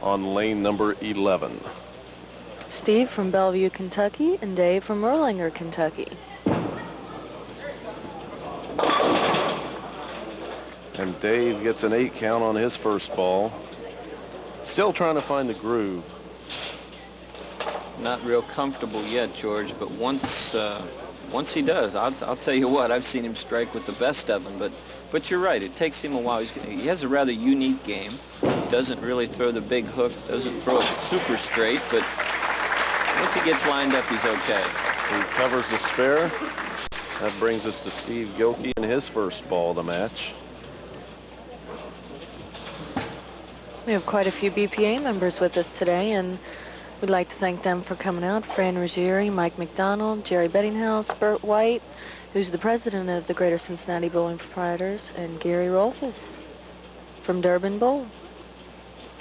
on lane number 11. Steve from Bellevue, Kentucky, and Dave from Erlanger, Kentucky. And Dave gets an 8 count on his first ball. Still trying to find the groove. Not real comfortable yet, George, but once he does, I'll tell you what, I've seen him strike with the best of them, but you're right, it takes him a while. He has a rather unique game. Doesn't really throw the big hook, doesn't throw it super straight, but once he gets lined up, he's okay. He covers the spare. That brings us to Steve Guilkey in his first ball of the match. We have quite a few BPA members with us today, and we'd like to thank them for coming out. Fran Ruggieri, Mike McDonald, Jerry Bettinghouse, Bert White, who's the president of the Greater Cincinnati Bowling Proprietors, and Gary Rolfus from Durban Bowl.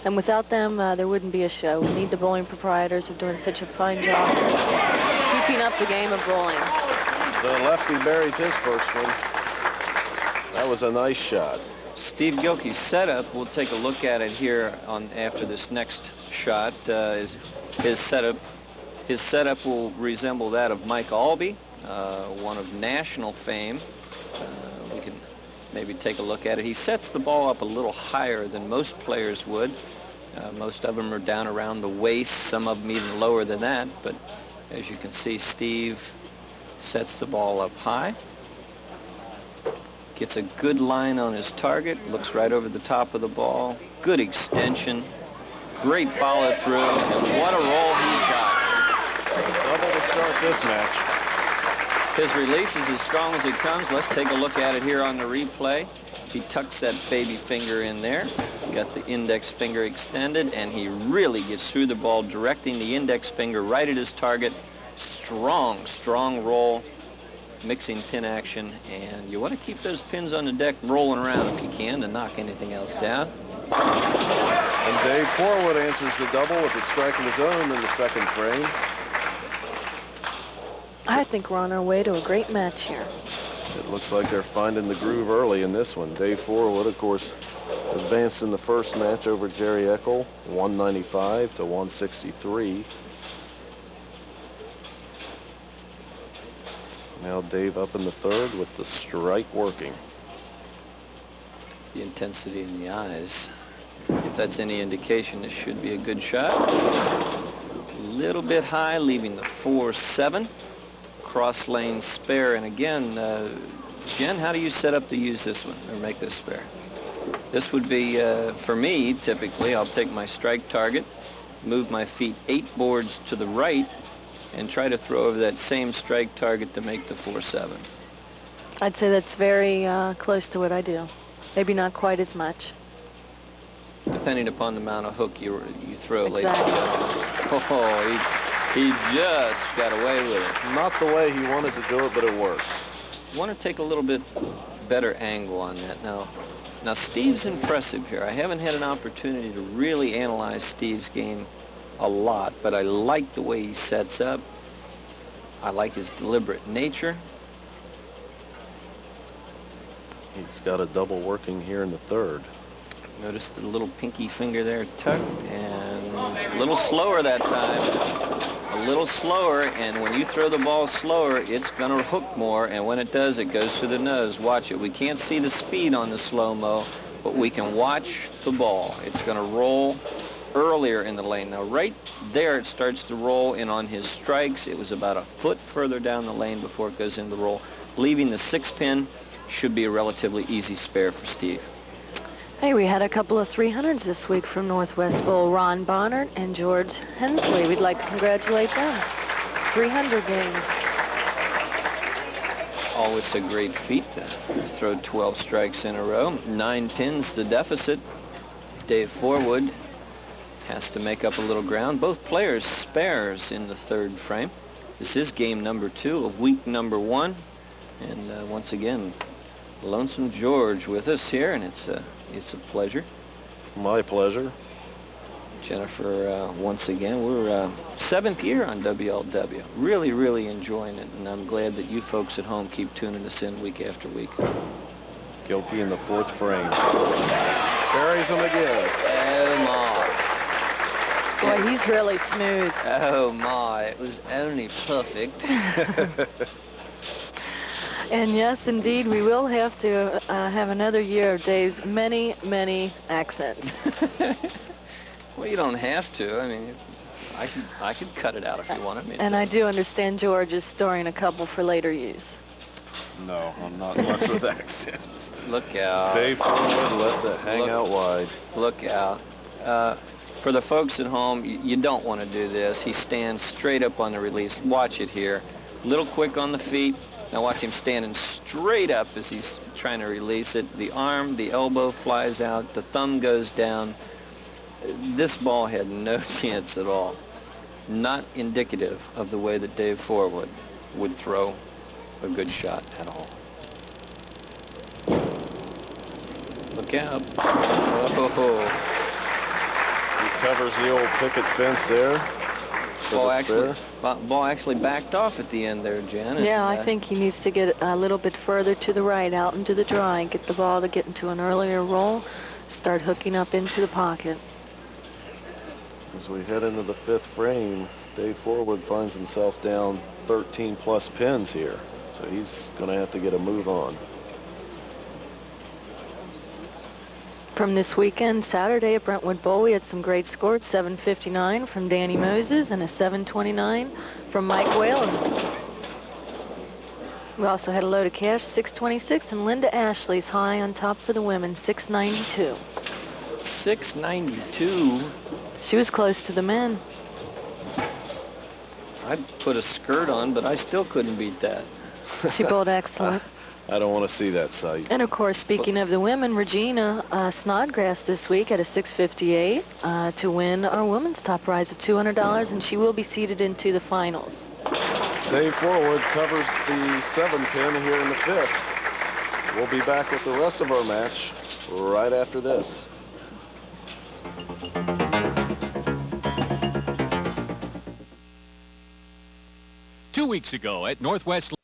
And without them, there wouldn't be a show. We need the bowling proprietors who are doing such a fine job keeping up the game of bowling. The lefty buries his first one. That was a nice shot. Steve Guilkey's setup, we'll take a look at it here after this next shot. His setup will resemble that of Mike Albee, one of national fame. We can maybe take a look at it. He sets the ball up a little higher than most players would. Most of them are down around the waist, some of them even lower than that, but as you can see, Steve sets the ball up high. Gets a good line on his target, looks right over the top of the ball. Good extension, great follow through, and what a roll he's got. Double to start this match. His release is as strong as it comes. Let's take a look at it here on the replay. He tucks that baby finger in there. He's got the index finger extended, and he really gets through the ball, directing the index finger right at his target. Strong roll. Mixing pin action, and you want to keep those pins on the deck rolling around if you can to knock anything else down. And Dave Forwood answers the double with a strike of his own in the second frame. I think we're on our way to a great match here. It looks like they're finding the groove early in this one. Dave Forwood, of course, advanced in the first match over Jerry Eckel, 195 to 163. Now Dave up in the third with the strike working. The intensity in the eyes. If that's any indication, this should be a good shot. A little bit high, leaving the 4-7. Cross lane spare. And again, Jen, how do you set up to use this one or make this spare? This would be, for me, typically, I'll take my strike target, move my feet 8 boards to the right, and try to throw over that same strike target to make the 4-7. I'd say that's very close to what I do. Maybe not quite as much. Depending upon the amount of hook you throw exactly. Later. Oh, he just got away with it. Not the way he wanted to do it, but it worked. I want to take a little bit better angle on that now. Now Steve's impressive here. I haven't had an opportunity to really analyze Steve's game a lot, but I like the way he sets up. I like his deliberate nature. He's got a double working here in the third. Notice the little pinky finger there tucked, and a little slower that time. A little slower, and when you throw the ball slower, it's going to hook more, and when it does, it goes to the nose. Watch it. We can't see the speed on the slow-mo, but we can watch the ball. It's going to roll earlier in the lane. Now right there it starts to roll, and on his strikes it was about a foot further down the lane before it goes into the roll. Leaving the 6-pin should be a relatively easy spare for Steve. Hey, we had a couple of 300s this week from Northwest Bowl, Ron Bonnert and George Hensley. We'd like to congratulate them. 300 games. Always a great feat to throw 12 strikes in a row. 9 pins the deficit. Dave Forwood has to make up a little ground. Both players spares in the third frame. This is game number 2 of week number 1. And once again, Lonesome George with us here, and it's a pleasure. My pleasure. Jennifer, once again, we're 7th year on WLW. Really enjoying it, and I'm glad that you folks at home keep tuning us in week after week. Guilkey in the 4th frame. Buries him again. Come on. Boy, he's really smooth. Oh my, it was only perfect. And yes, indeed, we will have to have another year of Dave's many, many accents. Well, you don't have to. I mean, I could cut it out if you wanted me to. And I do understand George is storing a couple for later use. No, I'm not much with accents. Look out. Dave Forwood lets it hang out wide. Look out. For the folks at home, you don't want to do this. He stands straight up on the release. Watch it here. Little quick on the feet. Now watch him standing straight up as he's trying to release it. The arm, the elbow flies out. The thumb goes down. This ball had no chance at all. Not indicative of the way that Dave Forwood would throw a good shot at all. Look out. Oh. He covers the old picket fence there. Ball actually backed off at the end there, Jan. Yeah, I think he needs to get a little bit further to the right, out into the dry, get the ball to get into an earlier roll, start hooking up into the pocket. As we head into the fifth frame, Dave Forwood finds himself down 13 plus pins here. So he's going to have to get a move on. From this weekend, Saturday at Brentwood Bowl, we had some great scores. 7:59 from Danny Moses and a 7:29 from Mike Whalen. We also had a load of cash, 626, and Linda Ashley's high on top for the women, 692. 692. She was close to the men. I'd put a skirt on, but I still couldn't beat that. She bowled excellent. I don't want to see that sight. And of course, speaking of the women, Regina Snodgrass this week at a 658 to win our women's top prize of $200, and she will be seeded into the finals. Dave Forwood covers the 7-pin here in the fifth. We'll be back with the rest of our match right after this. Two weeks ago at Northwest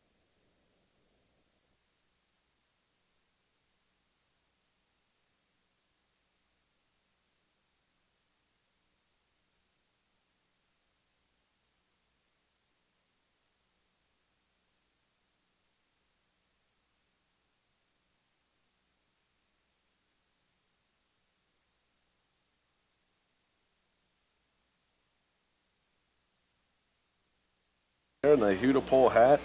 In the Hudy pole hat.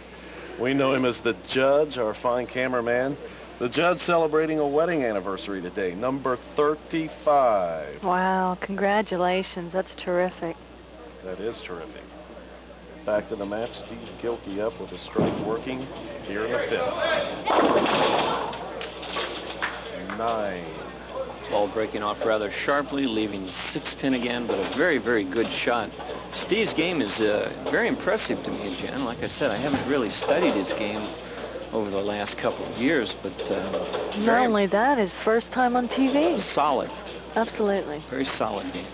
We know him as the Judge, our fine cameraman. The Judge celebrating a wedding anniversary today, number 35. Wow, congratulations. That's terrific. That is terrific. Back to the match, Steve Guilkey up with a strike working here in the fifth. 9. Ball breaking off rather sharply, leaving the 6-pin again, but a very, very good shot. Steve's game is very impressive to me, Jen. Like I said, I haven't really studied his game over the last couple of years, but not only that, his first time on TV. Solid. Absolutely. Very solid game.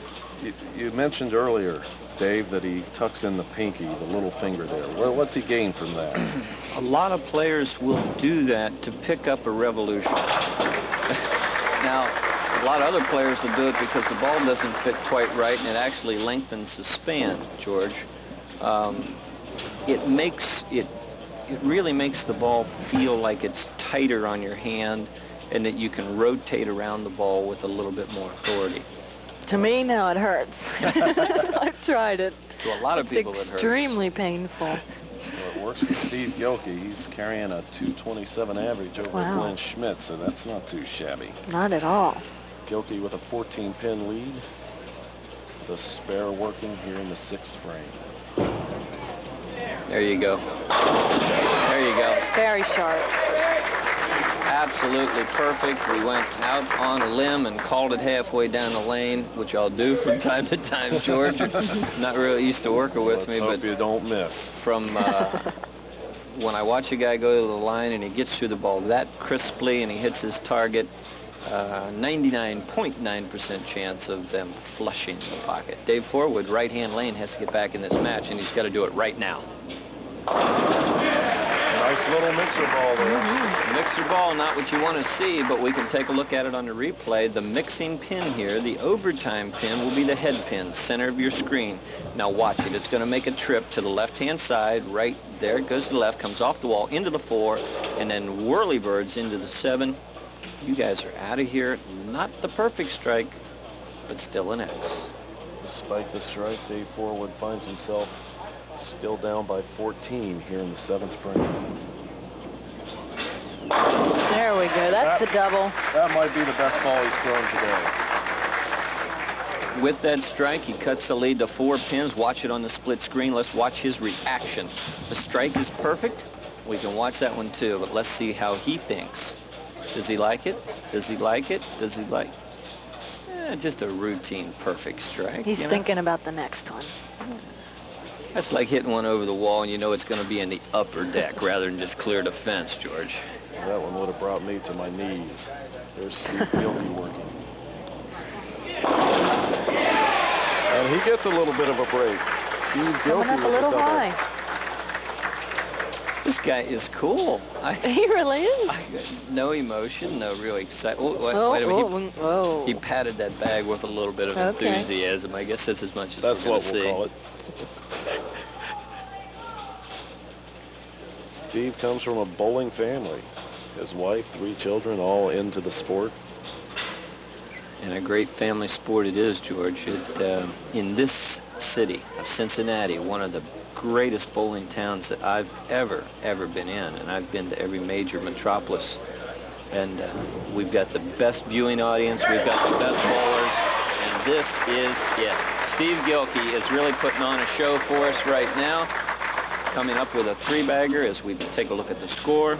You mentioned earlier, Dave, that he tucks in the pinky, the little finger there. What's he gained from that? A lot of players will do that to pick up a revolution. Now, a lot of other players will do it because the ball doesn't fit quite right and it actually lengthens the span, George. It really makes the ball feel like it's tighter on your hand and that you can rotate around the ball with a little bit more authority. To me, now it hurts. I've tried it. To a lot of people, it hurts. Extremely painful. Well, it works for Steve Guilkey. He's carrying a 227 average over Glenn Schmidt, so that's not too shabby. Not at all. Guilkey with a 14-pin lead. The spare working here in the 6th frame. There you go. There you go. Very sharp. Absolutely perfect. We went out on a limb and called it halfway down the lane, which I'll do from time to time, George. Not really used to working with me, but you don't miss. From when I watch a guy go to the line and he gets through the ball that crisply and he hits his target, 99.9% chance of them flushing the pocket. Dave Forwood, right-hand lane, has to get back in this match, and he's got to do it right now. Nice little mixer ball there. Mixer ball, not what you want to see, but we can take a look at it on the replay. The mixing pin here, the overtime pin, will be the head pin, center of your screen. Now watch it. It's going to make a trip to the left-hand side. Right there it goes to the left, comes off the wall, into the 4, and then whirlybirds into the 7. You guys are out of here. Not the perfect strike, but still an X. Despite the strike, Dave Forwood finds himself still down by 14 here in the 7th frame. There we go. That's the double. That might be the best ball he's thrown today. With that strike, he cuts the lead to 4 pins. Watch it on the split screen. Let's watch his reaction. The strike is perfect. We can watch that one too, but let's see how he thinks. Does he like it? Does he like it? Does he like... just a routine perfect strike. He's thinking about the next one. That's like hitting one over the wall and you know it's going to be in the upper deck rather than just clear the fence, George. That one would have brought me to my knees. There's Steve Guilkey working. And he gets a little bit of a break. Steve Guilkey coming up a little high. This guy is cool. He really is. No emotion, no real excitement. Oh, wait a minute. He patted that bag with a little bit of enthusiasm. I guess that's as much as that's we're what going we'll to see. call it. Steve comes from a bowling family. His wife, 3 children, all into the sport. And a great family sport it is, George. In this city of Cincinnati, one of the greatest bowling towns that I've ever been in, and I've been to every major metropolis. And we've got the best viewing audience, we've got the best bowlers, and this is it. Steve Guilkey is really putting on a show for us right now, coming up with a 3-bagger as we take a look at the score.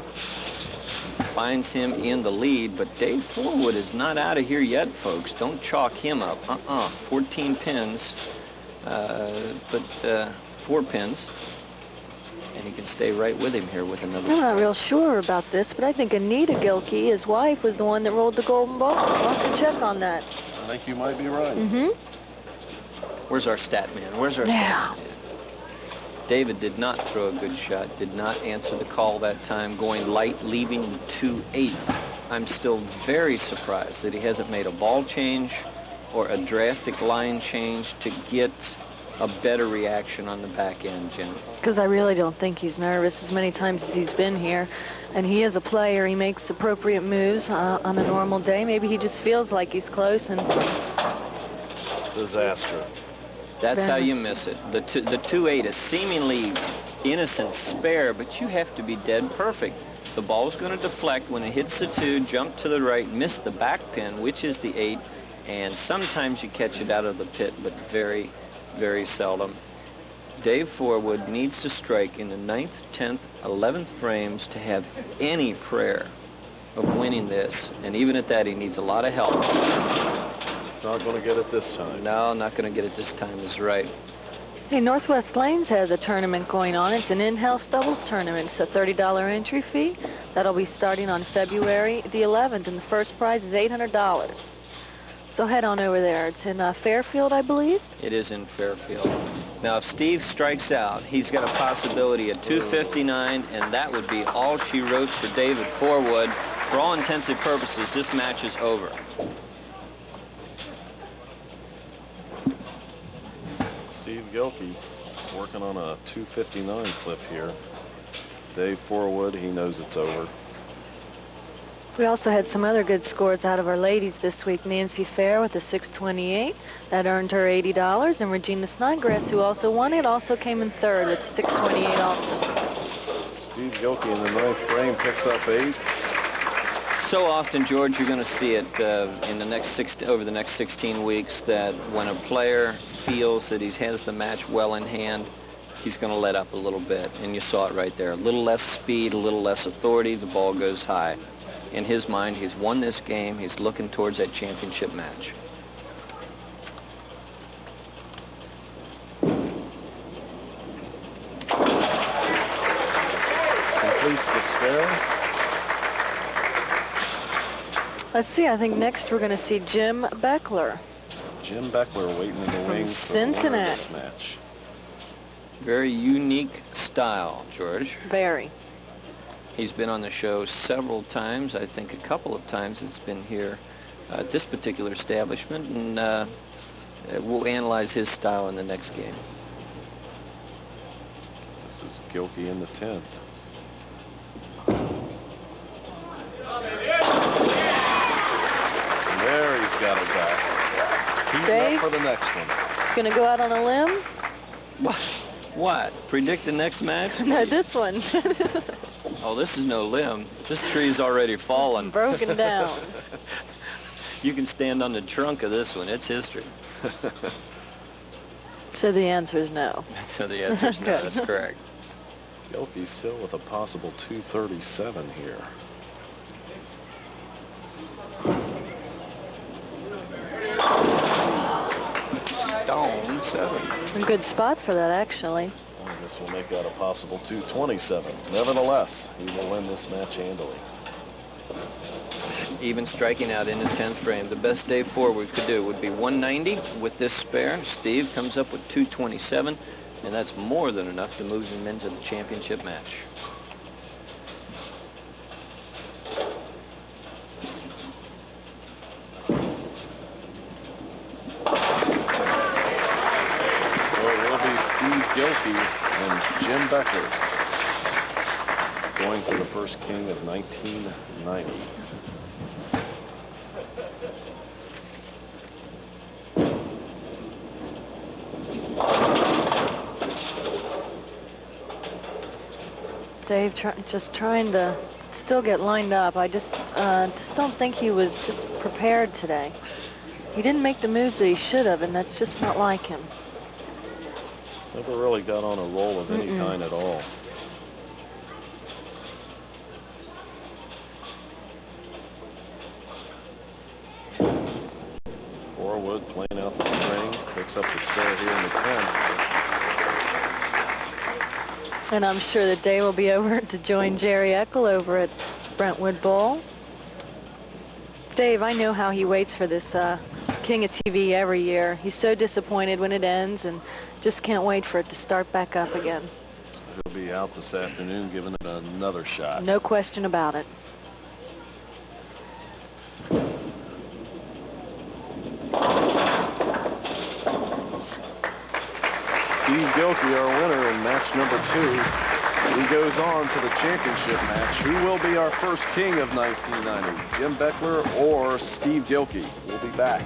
Finds him in the lead, but Dave Forwood is not out of here yet, folks. Don't chalk him up. 14 pins, but 4 pins, and he can stay right with him here with another. I'm not real sure about this, but I think Anita Guilkey, his wife, was the one that rolled the golden ball. I'll have to check on that. I think you might be right. Where's our stat man? Where's our stat man? David did not throw a good shot, did not answer the call that time, going light, leaving the 2-8. I'm still very surprised that he hasn't made a ball change or a drastic line change to get a better reaction on the back end, Jim. Because I really don't think he's nervous as many times as he's been here. And he is a player. He makes appropriate moves on a normal day. Maybe he just feels like he's close and... Disaster. That's how you miss it. The 2-8 is seemingly innocent spare, but you have to be dead perfect. The ball's going to deflect when it hits the 2, jump to the right, miss the back pin, which is the 8, and sometimes you catch it out of the pit, but very, very seldom. Dave Forwood needs to strike in the 9th, 10th, 11th frames to have any prayer of winning this, and even at that, he needs a lot of help. Not going to get it this time. No, not going to get it this time is right. Hey, Northwest Lanes has a tournament going on. It's an in-house doubles tournament. It's a $30 entry fee. That'll be starting on February the 11th, and the first prize is $800. So head on over there. It's in Fairfield, I believe. It is in Fairfield. Now, if Steve strikes out, he's got a possibility at 259, and that would be all she wrote for David Forwood. For all intents and purposes, this match is over. Steve Guilkey working on a 259 clip here. Dave Forwood, he knows it's over. We also had some other good scores out of our ladies this week. Nancy Fair with a 628. That earned her $80. And Regina Snodgrass, who also won it, also came in third with 628 also. Steve Guilkey in the 9th frame picks up 8. So often, George, you're going to see it over the next 16 weeks that when a player feels that he has the match well in hand, he's going to let up a little bit. And you saw it right there. A little less speed, a little less authority, the ball goes high. In his mind, he's won this game. He's looking towards that championship match. Completes the spare. Let's see, I think next we're going to see Jim Beckler. Jim Beckler waiting in the wings for Cincinnati. this match. Very unique style, George. Very. He's been on the show several times. I think a couple of times it's been here at this particular establishment, and we'll analyze his style in the next game. This is Guilkey in the 10th. And there he's got it back. He's Dave? up for the next one. Gonna go out on a limb? What? Predict the next match? No, this one. Oh, this is no limb. This tree's already fallen. Broken down. You can stand on the trunk of this one. It's history. So the answer is no. So the answer is no. Good. That's correct. Guilkey's still with a possible 237 here. Stone 7. A good spot for that, actually. And this will make that a possible 227. Nevertheless, he will win this match handily. Even striking out in the 10th frame. The best Dave Forwood could do would be 190 with this spare. Steve comes up with 227, and that's more than enough to move him into the championship match. So it will be Steve Guilkey and Jim Beckler going for the first king of 1990. Dave just trying to still get lined up. I just don't think he was just prepared today. He didn't make the moves that he should have, and that's just not like him. Never really got on a roll of any kind at all. Forwood playing out the string, picks up the spare here in the 10th. And I'm sure that Dave will be over to join Jerry Eckel over at Brentwood Bowl. Dave, I know how he waits for this King of TV every year. He's so disappointed when it ends and just can't wait for it to start back up again. So he'll be out this afternoon giving it another shot. No question about it. Steve Guilkey, our winner in match number 2. He goes on to the championship match. Who will be our first king of 1990? Jim Beckler or Steve Guilkey? We'll be back.